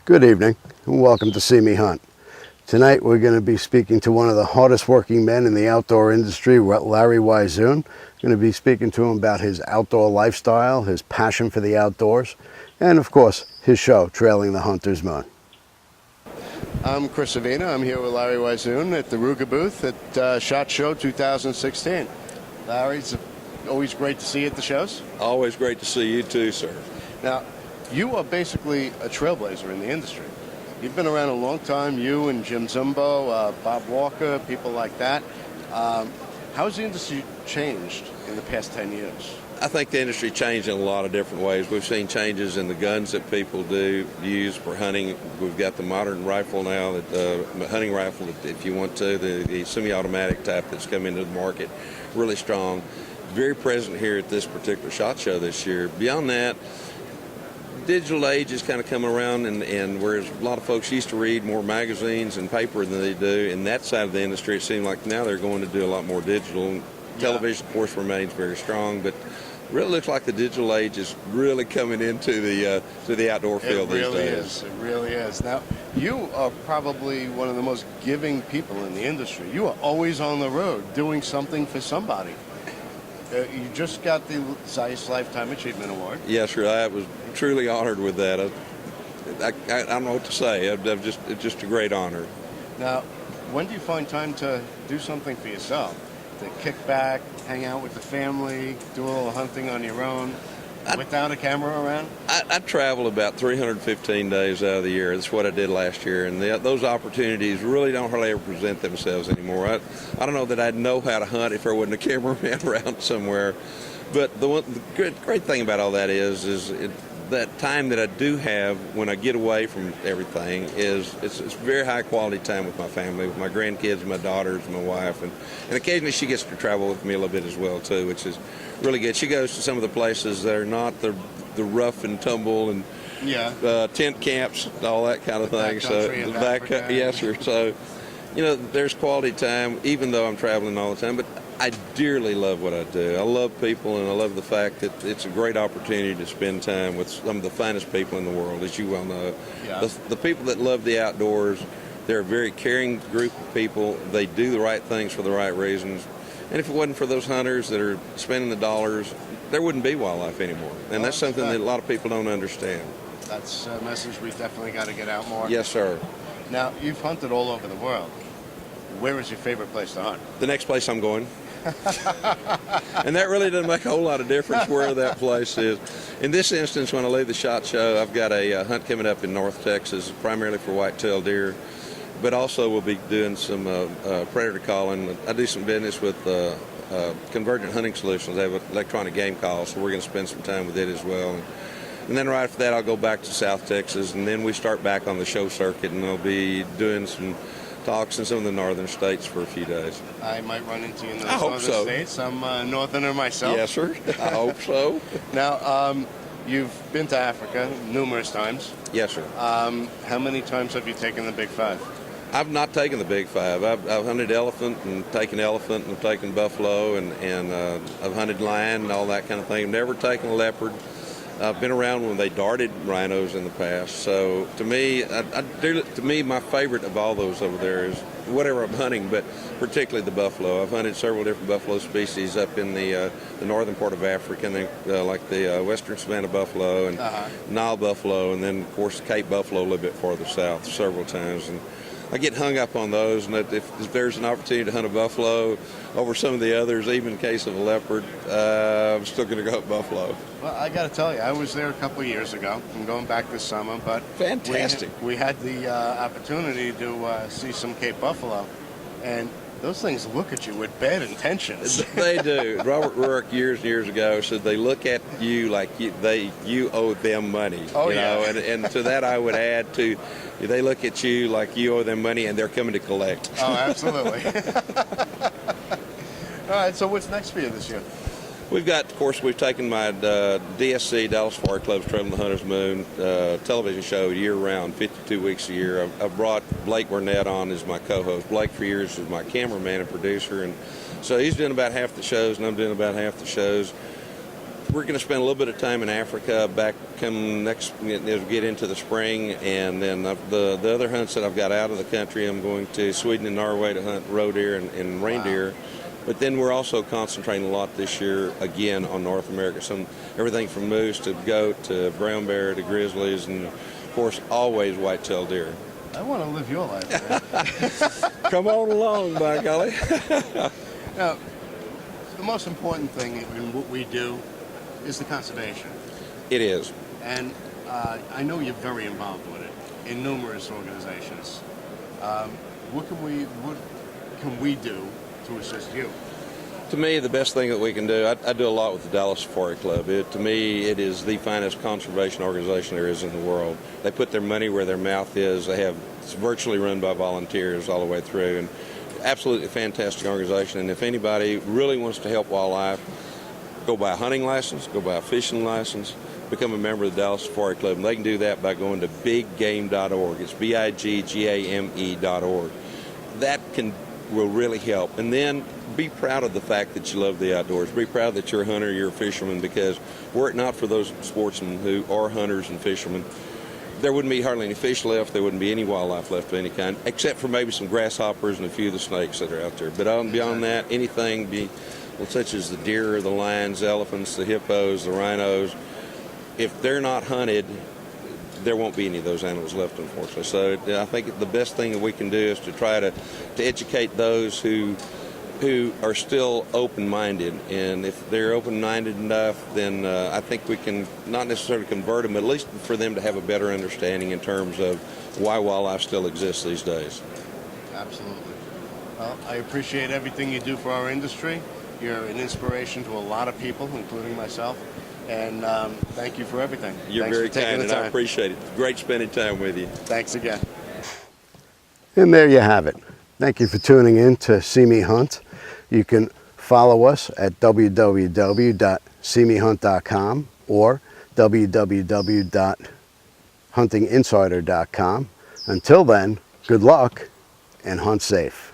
Good evening and welcome to See Me Hunt. Tonight we're going to be speaking to one of the hardest working men in the outdoor industry, Larry Weishuhn. Going to be speaking to him about his outdoor lifestyle, his passion for the outdoors, and of course his show, Trailing the Hunter's Moon. I'm Chris Avena. I'm here with Larry Weishuhn at the Ruger booth at SHOT Show 2016. Larry, it's always great to see you at the shows. Always great to see you too, sir. Now, you are basically a trailblazer in the industry. You've been around a long time, you and Jim Zumbo, Bob Walker, people like that. How has the industry changed in the past 10 years? I think the industry changed in a lot of different ways. We've seen changes in the guns that people use for hunting. We've got the modern rifle now, the hunting rifle, if you want to, the semi-automatic type that's come into the market, really strong. Very present here at this particular SHOT Show this year. Beyond that, digital age is kind of coming around, and whereas a lot of folks used to read more magazines and paper than they do in that side of the industry, it seems like now they're going to do a lot more digital. Television, of course, remains very strong, but it really looks like the digital age is really coming into the outdoor field these days. It really is. Now, you are probably one of the most giving people in the industry. You are always on the road doing something for somebody. You just got the Zeiss Lifetime Achievement Award. Yes, sir. I was truly honored with that. I don't know what to say. It's just a great honor. Now, when do you find time to do something for yourself? To kick back, hang out with the family, do a little hunting on your own, without a camera around? I travel about 315 days out of the year. That's what I did last year, and those opportunities really don't hardly ever present themselves anymore. I don't know that I'd know how to hunt if there wasn't a cameraman around somewhere. But the great thing about all that is that time that I do have when I get away from everything it's very high quality time with my family, with my grandkids, my daughters, my wife, and occasionally she gets to travel with me a little bit as well too, which is really good. She goes to some of the places that are not the rough and tumble and tent camps, all that kind of thing. So yes, sir. So there's quality time, even though I'm traveling all the time. But I dearly love what I do. I love people, and I love the fact that it's a great opportunity to spend time with some of the finest people in the world, as you well know. Yeah. The people that love the outdoors, they're a very caring group of people. They do the right things for the right reasons. And if it wasn't for those hunters that are spending the dollars, there wouldn't be wildlife anymore. And that's something that a lot of people don't understand. That's a message we definitely got to get out more. Yes, sir. Now, you've hunted all over the world. Where is your favorite place to hunt? The next place I'm going. And that really doesn't make a whole lot of difference where that place is. In this instance, when I leave the SHOT Show, I've got a hunt coming up in North Texas, primarily for white-tailed deer, but also we'll be doing some predator calling. I do some business with Convergent Hunting Solutions. They have an electronic game call, so we're going to spend some time with it as well. And then right after that, I'll go back to South Texas, and then we start back on the show circuit, and I'll be doing some talks in some of the northern states for a few days. I might run into you in those northern states. I'm a northerner myself. Yes, sir. I hope so. Now, you've been to Africa numerous times. Yes, sir. How many times have you taken the Big Five? I've not taken the Big Five. I've hunted elephant and taken elephant and I've taken buffalo and I've hunted lion and all that kind of thing. I've never taken a leopard. I've been around when they darted rhinos in the past. So to me, my favorite of all those over there is whatever I'm hunting, but particularly the buffalo. I've hunted several different buffalo species up in the northern part of Africa, and like the western savanna buffalo and Nile buffalo, and then of course Cape buffalo a little bit farther south several times. And I get hung up on those, and if there's an opportunity to hunt a buffalo over some of the others, even in case of a leopard, I'm still going to go with buffalo. Well, I got to tell you, I was there a couple of years ago. I'm going back this summer, but fantastic. We had the opportunity to see some Cape buffalo, and those things look at you with bad intentions. They do. Robert Rourke years and years ago said they look at you like you owe them money. Oh, you know? And to that I would add they look at you like you owe them money and they're coming to collect. Oh, absolutely. All right, so what's next for you this year? We've taken my DSC, Dallas Safari Club's Trailing the Hunter's Moon television show year-round, 52 weeks a year. I've brought Blake Burnett on as my co-host. Blake for years was my cameraman and producer, and so he's doing about half the shows, and I'm doing about half the shows. we're going to spend a little bit of time in Africa back come next, get into the spring, and then the other hunts that I've got out of the country, I'm going to Sweden and Norway to hunt roe deer and reindeer. Wow. But then we're also concentrating a lot this year, again, on North America. Everything from moose to goat to brown bear to grizzlies, and of course, always white-tailed deer. I want to live your life, man. Come on along, by golly. Now, the most important thing in what we do is the conservation. It is. And I know you're very involved with it in numerous organizations. What can we do to assist you? To me, the best thing that we can do, I do a lot with the Dallas Safari Club. To me, it is the finest conservation organization there is in the world. They put their money where their mouth is. It's virtually run by volunteers all the way through, and absolutely fantastic organization. And if anybody really wants to help wildlife, go buy a hunting license, go buy a fishing license, become a member of the Dallas Safari Club. And they can do that by going to biggame.org. It's biggame.org. That will really help. And then be proud of the fact that you love the outdoors. Be proud that you're a hunter, you're a fisherman, because were it not for those sportsmen who are hunters and fishermen, there wouldn't be hardly any fish left. There wouldn't be any wildlife left of any kind, except for maybe some grasshoppers and a few of the snakes that are out there. But beyond that, anything such as the deer, the lions, the elephants, the hippos, the rhinos, if they're not hunted, there won't be any of those animals left, unfortunately. So I think the best thing that we can do is to try to educate those who are still open-minded. And if they're open-minded enough, then I think we can not necessarily convert them, but at least for them to have a better understanding in terms of why wildlife still exists these days. Absolutely. Well, I appreciate everything you do for our industry. You're an inspiration to a lot of people, including myself. And thank you for everything. You're very kind, and I appreciate it. Great spending time with you. Thanks again. And there you have it. Thank you for tuning in to SeeMeHunt. You can follow us at www.seemehunt.com or www.huntinginsider.com. Until then, good luck and hunt safe.